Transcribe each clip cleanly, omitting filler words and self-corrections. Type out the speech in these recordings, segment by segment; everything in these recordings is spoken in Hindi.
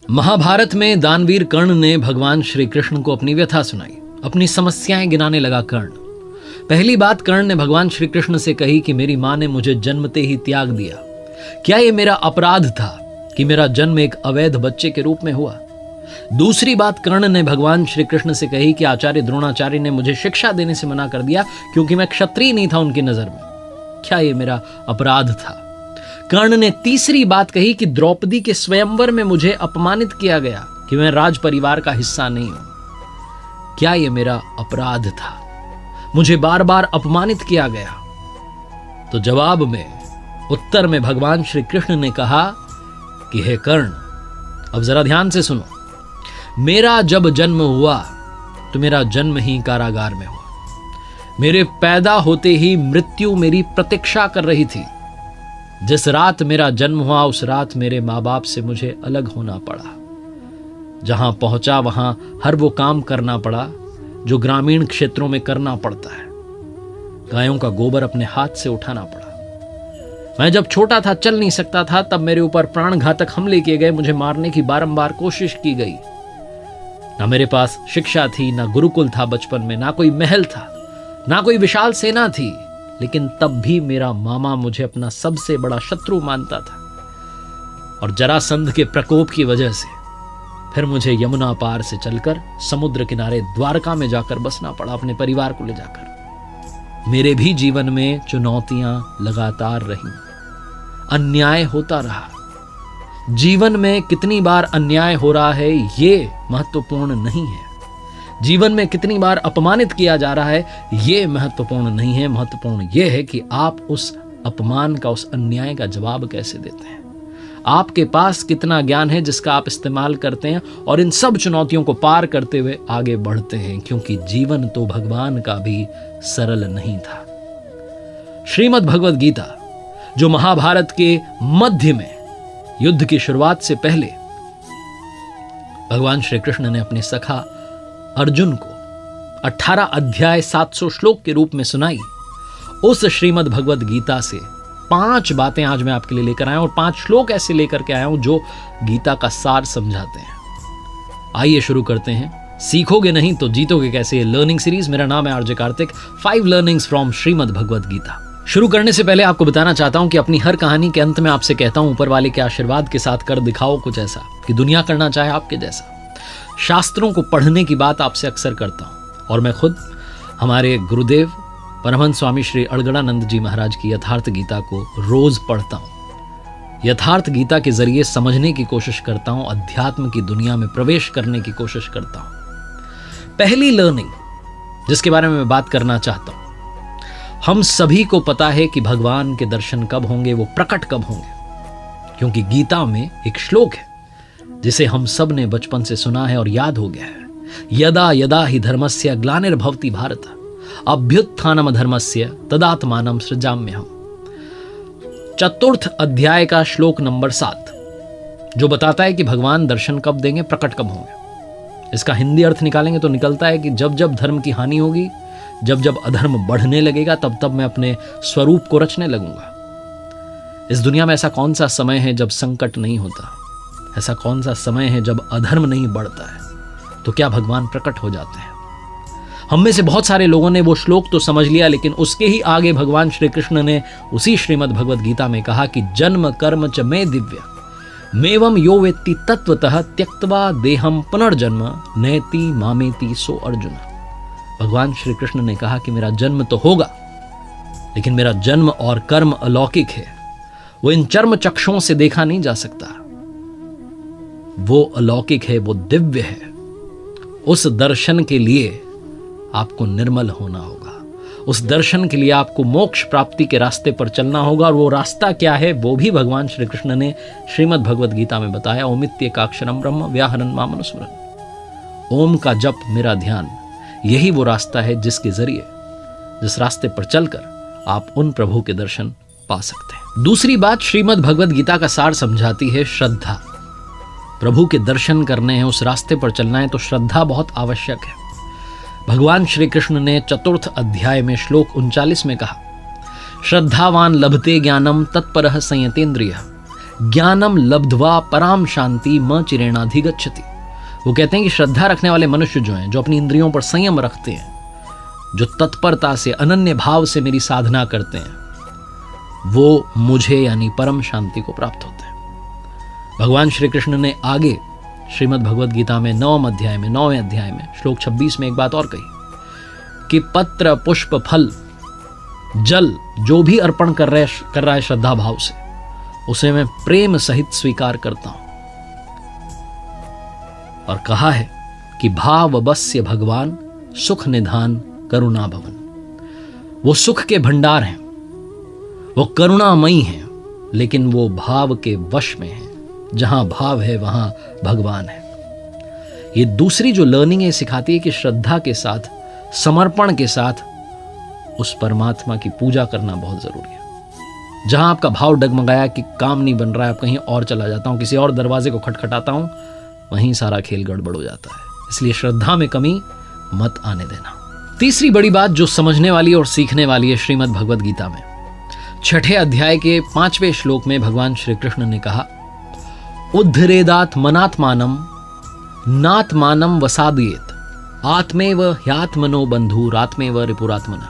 महाभारत में दानवीर कर्ण ने भगवान श्री कृष्ण को अपनी व्यथा सुनाई, अपनी समस्याएं गिनाने लगा कर्ण। पहली बात कर्ण ने भगवान श्री कृष्ण से कही कि मेरी मां ने मुझे जन्मते ही त्याग दिया। क्या यह मेरा अपराध था कि मेरा जन्म एक अवैध बच्चे के रूप में हुआ? दूसरी बात कर्ण ने भगवान श्री कृष्ण से कही कि आचार्य द्रोणाचार्य ने मुझे शिक्षा देने से मना कर दिया क्योंकि मैं क्षत्रिय नहीं था उनकी नजर में। क्या यह मेरा अपराध था? कर्ण ने तीसरी बात कही कि द्रौपदी के स्वयंवर में मुझे अपमानित किया गया कि मैं राज परिवार का हिस्सा नहीं हूं। क्या यह मेरा अपराध था? मुझे बार बार अपमानित किया गया। तो जवाब में, उत्तर में भगवान श्री कृष्ण ने कहा कि हे कर्ण, अब जरा ध्यान से सुनो। मेरा जब जन्म हुआ तो मेरा जन्म ही कारागार में हुआ। मेरे पैदा होते ही मृत्यु मेरी प्रतीक्षा कर रही थी। जिस रात मेरा जन्म हुआ उस रात मेरे माँ बाप से मुझे अलग होना पड़ा। जहां पहुंचा वहां हर वो काम करना पड़ा जो ग्रामीण क्षेत्रों में करना पड़ता है। गायों का गोबर अपने हाथ से उठाना पड़ा। मैं जब छोटा था, चल नहीं सकता था, तब मेरे ऊपर प्राणघातक हमले किए गए। मुझे मारने की बारंबार कोशिश की गई। ना मेरे पास शिक्षा थी, ना गुरुकुल था बचपन में, ना कोई महल था, ना कोई विशाल सेना थी, लेकिन तब भी मेरा मामा मुझे अपना सबसे बड़ा शत्रु मानता था। और जरासंध के प्रकोप की वजह से फिर मुझे यमुना पार से चलकर समुद्र किनारे द्वारका में जाकर बसना पड़ा, अपने परिवार को ले जाकर। मेरे भी जीवन में चुनौतियां लगातार रहीं, अन्याय होता रहा। जीवन में कितनी बार अन्याय हो रहा है ये महत्वपूर्ण नहीं है। जीवन में कितनी बार अपमानित किया जा रहा है ये महत्वपूर्ण नहीं है। महत्वपूर्ण यह है कि आप उस अपमान का, उस अन्याय का जवाब कैसे देते हैं। आपके पास कितना ज्ञान है जिसका आप इस्तेमाल करते हैं और इन सब चुनौतियों को पार करते हुए आगे बढ़ते हैं, क्योंकि जीवन तो भगवान का भी सरल नहीं था। श्रीमद् भगवद गीता, जो महाभारत के मध्य में युद्ध की शुरुआत से पहले भगवान श्री कृष्ण ने अपने सखा अर्जुन को 18 अध्याय 700 श्लोक के रूप में सुनाई, उस श्रीमद् भगवद गीता से 5 बातें आज मैं आपके लिए लेकर आया हूं और 5 श्लोक ऐसे लेकर के आया हूं जो गीता का सार समझाते हैं। आइए शुरू करते हैं। सीखोगे नहीं तो जीतोगे कैसे, ये लर्निंग सीरीज। मेरा नाम है RJ Karthik. 5 learnings from Shrimad Bhagavad Gita. शुरू करने से पहले आपको बताना चाहता हूं कि अपनी हर कहानी के अंत में आपसे कहता हूं, ऊपर वाले के आशीर्वाद के साथ कर दिखाओ कुछ ऐसा कि दुनिया करना चाहे आपके जैसा। शास्त्रों को पढ़ने की बात आपसे अक्सर करता हूं और मैं खुद हमारे गुरुदेव परमहंस स्वामी श्री अड़गड़ानंद जी महाराज की यथार्थ गीता को रोज पढ़ता हूं। यथार्थ गीता के जरिए समझने की कोशिश करता हूं, अध्यात्म की दुनिया में प्रवेश करने की कोशिश करता हूं। पहली लर्निंग जिसके बारे में मैं बात करना चाहता हूं, हम सभी को पता है कि भगवान के दर्शन कब होंगे, वो प्रकट कब होंगे, क्योंकि गीता में एक श्लोक है जिसे हम सब ने बचपन से सुना है और याद हो गया है। यदा यदा हि धर्मस्य ग्लानिर्भवति भारत अभ्युत्थानम धर्मस्य तदात्मानं सृजाम्यहम्। चतुर्थ अध्याय का श्लोक नंबर 7 जो बताता है कि भगवान दर्शन कब देंगे, प्रकट कब होंगे। इसका हिंदी अर्थ निकालेंगे तो निकलता है कि जब जब धर्म की हानि होगी, जब जब अधर्म बढ़ने लगेगा, तब तब मैं अपने स्वरूप को रचने लगूंगा। इस दुनिया में ऐसा कौन सा समय है जब संकट नहीं होता? ऐसा कौन सा समय है जब अधर्म नहीं बढ़ता है? तो क्या भगवान प्रकट हो जाते हैं? हम में से बहुत सारे लोगों ने वो श्लोक तो समझ लिया, लेकिन उसके ही आगे भगवान श्री कृष्ण ने उसी श्रीमद् भगवद गीता में कहा कि जन्म कर्म च मे दिव्य मेवं यो वेत्ति तत्वतः त्यक्त्वा देहम पुनर्जन्म नयति मामेति सो अर्जुन। भगवान श्री कृष्ण ने कहा कि मेरा जन्म तो होगा, लेकिन मेरा जन्म और कर्म अलौकिक है। वो इन चर्म चक्षुओं से देखा नहीं जा सकता। वो अलौकिक है, वो दिव्य है। उस दर्शन के लिए आपको निर्मल होना होगा। उस दर्शन के लिए आपको मोक्ष प्राप्ति के रास्ते पर चलना होगा। और वो रास्ता क्या है वो भी भगवान श्री कृष्ण ने श्रीमद् भगवद गीता में बताया। ओमित्येकाक्षरं ब्रह्म व्याहरन् मामनुस्मरन्। ओम का जप, मेरा ध्यान, यही वो रास्ता है जिसके जरिए, जिस रास्ते पर चलकर आप उन प्रभु के दर्शन पा सकते हैं। दूसरी बात श्रीमद् भगवद गीता का सार समझाती है श्रद्धा। प्रभु के दर्शन करने हैं, उस रास्ते पर चलना है तो श्रद्धा बहुत आवश्यक है। भगवान श्री कृष्ण ने चतुर्थ अध्याय में श्लोक 39 में कहा, श्रद्धावान लभते ज्ञानम तत्परः संयतेन्द्रियः ज्ञानम लब्ध्वा पराम शांति म चिरेणाधिगच्छति। वो कहते हैं कि श्रद्धा रखने वाले मनुष्य जो हैं, जो अपनी इंद्रियों पर संयम रखते हैं, जो तत्परता से अनन्य भाव से मेरी साधना करते हैं, वो मुझे यानी परम शांति को प्राप्त होते हैं। भगवान श्री कृष्ण ने आगे श्रीमद् भगवद गीता में 9वें अध्याय में श्लोक 26 में एक बात और कही कि पत्र पुष्प फल जल जो भी अर्पण कर रहा है श्रद्धा भाव से, उसे मैं प्रेम सहित स्वीकार करता हूं। और कहा है कि भाव बस्य भगवान सुख निधान करुणा भवन। वो सुख के भंडार हैं, वो करुणामयी हैं, लेकिन वो भाव के वश में हैं। जहां भाव है वहां भगवान है। ये दूसरी जो लर्निंग है सिखाती है कि श्रद्धा के साथ, समर्पण के साथ उस परमात्मा की पूजा करना बहुत जरूरी है। जहां आपका भाव डगमगाया कि काम नहीं बन रहा है, आप कहीं और चला जाता हूं, किसी और दरवाजे को खटखटाता हूं, वहीं सारा खेल गड़बड़ हो जाता है। इसलिए श्रद्धा में कमी मत आने देना। तीसरी बड़ी बात जो समझने वाली और सीखने वाली है श्रीमद् भगवद गीता में 6ठे अध्याय के 5वें श्लोक में भगवान श्री कृष्ण ने कहा, उद्धरेदात मनात्मानम नात्मानम वसादयेत आत्मेव ह्यात्मनो बंधुरात्मेव रिपुरात्मना।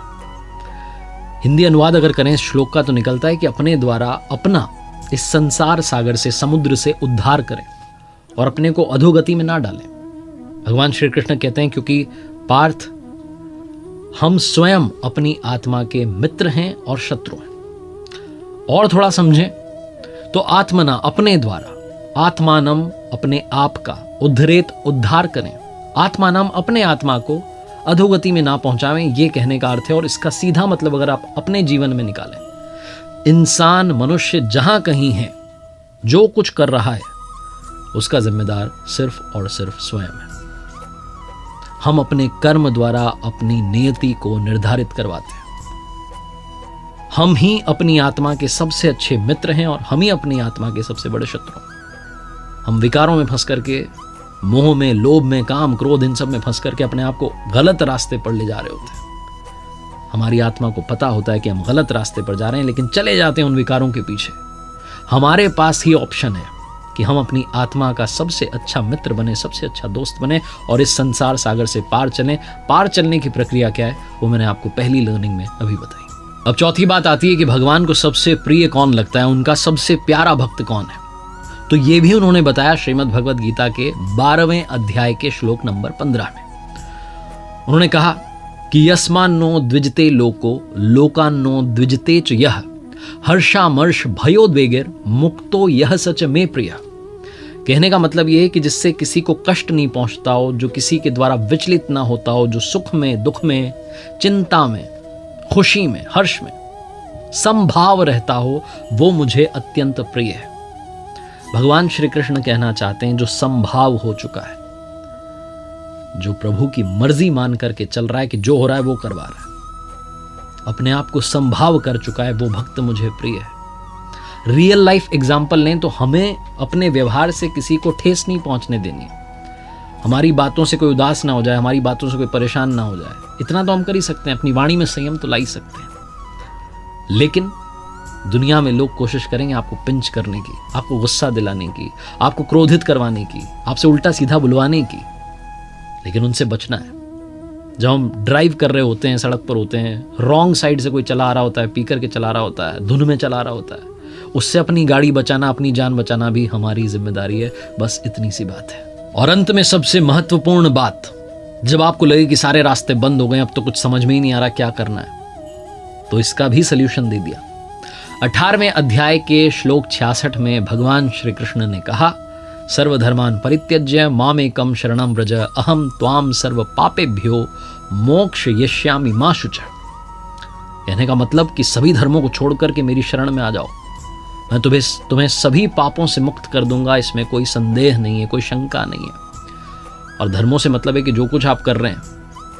हिंदी अनुवाद अगर करें इस श्लोक का तो निकलता है कि अपने द्वारा अपना इस संसार सागर से, समुद्र से उद्धार करें और अपने को अधोगति में ना डालें। भगवान श्री कृष्ण कहते हैं क्योंकि पार्थ, हम स्वयं अपनी आत्मा के मित्र हैं और शत्रु हैं। और थोड़ा समझें तो आत्मना अपने द्वारा, आत्मानम अपने आप का, उद्धरेत उद्धार करें, आत्मानम अपने आत्मा को अधोगति में ना पहुंचावें, ये कहने का अर्थ है। और इसका सीधा मतलब अगर आप अपने जीवन में निकालें, इंसान मनुष्य जहां कहीं है, जो कुछ कर रहा है, उसका जिम्मेदार सिर्फ और सिर्फ स्वयं है। हम अपने कर्म द्वारा अपनी नियति को निर्धारित करवाते हैं। हम ही अपनी आत्मा के सबसे अच्छे मित्र हैं और हम ही अपनी आत्मा के सबसे बड़े शत्रु हैं। हम विकारों में फंस करके, मोह में, लोभ में, काम, क्रोध, इन सब में फंस करके अपने आप को गलत रास्ते पर ले जा रहे होते हैं। हमारी आत्मा को पता होता है कि हम गलत रास्ते पर जा रहे हैं, लेकिन चले जाते हैं उन विकारों के पीछे। हमारे पास ही ऑप्शन है कि हम अपनी आत्मा का सबसे अच्छा मित्र बने, सबसे अच्छा दोस्त बने और इस संसार सागर से पार चलें। पार चलने की प्रक्रिया क्या है वो मैंने आपको पहली लर्निंग में अभी बताई। अब चौथी बात आती है कि भगवान को सबसे प्रिय कौन लगता है, उनका सबसे प्यारा भक्त कौन है। तो ये भी उन्होंने बताया श्रीमद् भगवद गीता के 12वें अध्याय के श्लोक नंबर 15 में। उन्होंने कहा कि यस्मान्नो द्विजते लोको लोकान्नो द्विजते च यह हर्षामर्ष भयोद्वेगेर मुक्तो यह सच में प्रिय। कहने का मतलब यह है कि जिससे किसी को कष्ट नहीं पहुंचता हो, जो किसी के द्वारा विचलित ना होता हो, जो सुख में, दुख में, चिंता में, खुशी में, हर्ष में समभाव रहता हो, वो मुझे अत्यंत प्रिय है। भगवान श्री कृष्ण कहना चाहते हैं जो समभाव हो चुका है, जो प्रभु की मर्जी मान करके चल रहा है कि जो हो रहा है वो करवा रहा है, अपने आप को समभाव कर चुका है, वो भक्त मुझे प्रिय है। रियल लाइफ एग्जाम्पल लें तो हमें अपने व्यवहार से किसी को ठेस नहीं पहुंचने देनी है। हमारी बातों से कोई उदास ना हो जाए, हमारी बातों से कोई परेशान ना हो जाए, इतना तो हम कर ही सकते हैं। अपनी वाणी में संयम तो ला ही सकते हैं। लेकिन दुनिया में लोग कोशिश करेंगे आपको पिंच करने की, आपको गुस्सा दिलाने की, आपको क्रोधित करवाने की, आपसे उल्टा सीधा बुलवाने की, लेकिन उनसे बचना है। जब हम ड्राइव कर रहे होते हैं, सड़क पर होते हैं, रॉन्ग साइड से कोई चला आ रहा होता है, पी करके चला रहा होता है, धुन में चला रहा होता है, उससे अपनी गाड़ी बचाना, अपनी जान बचाना भी हमारी जिम्मेदारी है। बस इतनी सी बात है। और अंत में सबसे महत्वपूर्ण बात, जब आपको लगे कि सारे रास्ते बंद हो गए, अब तो कुछ समझ में ही नहीं आ रहा क्या करना है, तो इसका भी सल्यूशन दे दिया। 18वें अध्याय के श्लोक 66 में भगवान श्री कृष्ण ने कहा, सर्वधर्मान परित्यज्य मामेकम शरणं व्रज अहम त्वाम सर्व पापेभ्यो मोक्ष यष्यामि मा शुचः। कहने का मतलब कि सभी धर्मों को छोड़ करके मेरी शरण में आ जाओ, मैं तुम्हें सभी पापों से मुक्त कर दूंगा। इसमें कोई संदेह नहीं है, कोई शंका नहीं है। और धर्मों से मतलब है कि जो कुछ आप कर रहे हैं,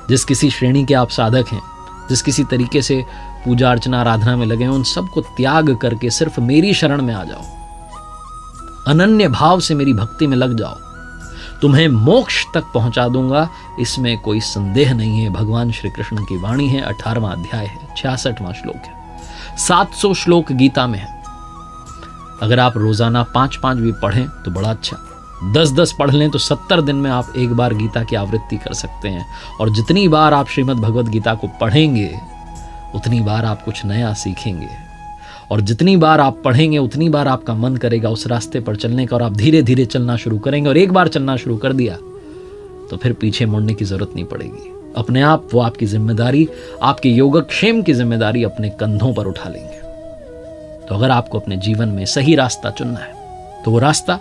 जिस किसी श्रेणी के आप साधक हैं, जिस किसी तरीके से पूजा अर्चना आराधना में लगे हैं, उन सबको त्याग करके सिर्फ मेरी शरण में आ जाओ, अनन्य भाव से मेरी भक्ति में लग जाओ, तुम्हें मोक्ष तक पहुंचा दूंगा। इसमें कोई संदेह नहीं है। भगवान श्री कृष्ण की वाणी है। 18वां अध्याय है, 66वां श्लोक है, 700 श्लोक गीता में है। अगर आप रोजाना 5-5 भी पढ़ें तो बड़ा अच्छा, 10-10 पढ़ लें तो 70 दिन में आप एक बार गीता की आवृत्ति कर सकते हैं। और जितनी बार आप श्रीमद् भगवद गीता को पढ़ेंगे उतनी बार आप कुछ नया सीखेंगे, और जितनी बार आप पढ़ेंगे उतनी बार आपका मन करेगा उस रास्ते पर चलने का, और आप धीरे धीरे चलना शुरू करेंगे। और एक बार चलना शुरू कर दिया तो फिर पीछे मुड़ने की जरूरत नहीं पड़ेगी। अपने आप वो आपकी जिम्मेदारी, आपके योगक्षेम की जिम्मेदारी अपने कंधों पर उठा लेंगे। तो अगर आपको अपने जीवन में सही रास्ता चुनना है तो वो रास्ता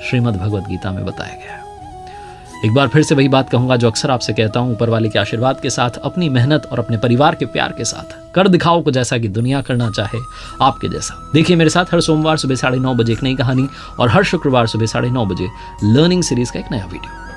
श्रीमद् भगवद गीता में बताया गया है। एक बार फिर से वही बात कहूंगा जो अक्सर आपसे कहता हूं, ऊपर वाले के आशीर्वाद के साथ, अपनी मेहनत और अपने परिवार के प्यार के साथ कर दिखाओ को जैसा कि दुनिया करना चाहे आपके जैसा। देखिए मेरे साथ हर सोमवार सुबह 9:30 बजे एक नई कहानी और हर शुक्रवार सुबह 9:30 बजे लर्निंग सीरीज का एक नया वीडियो।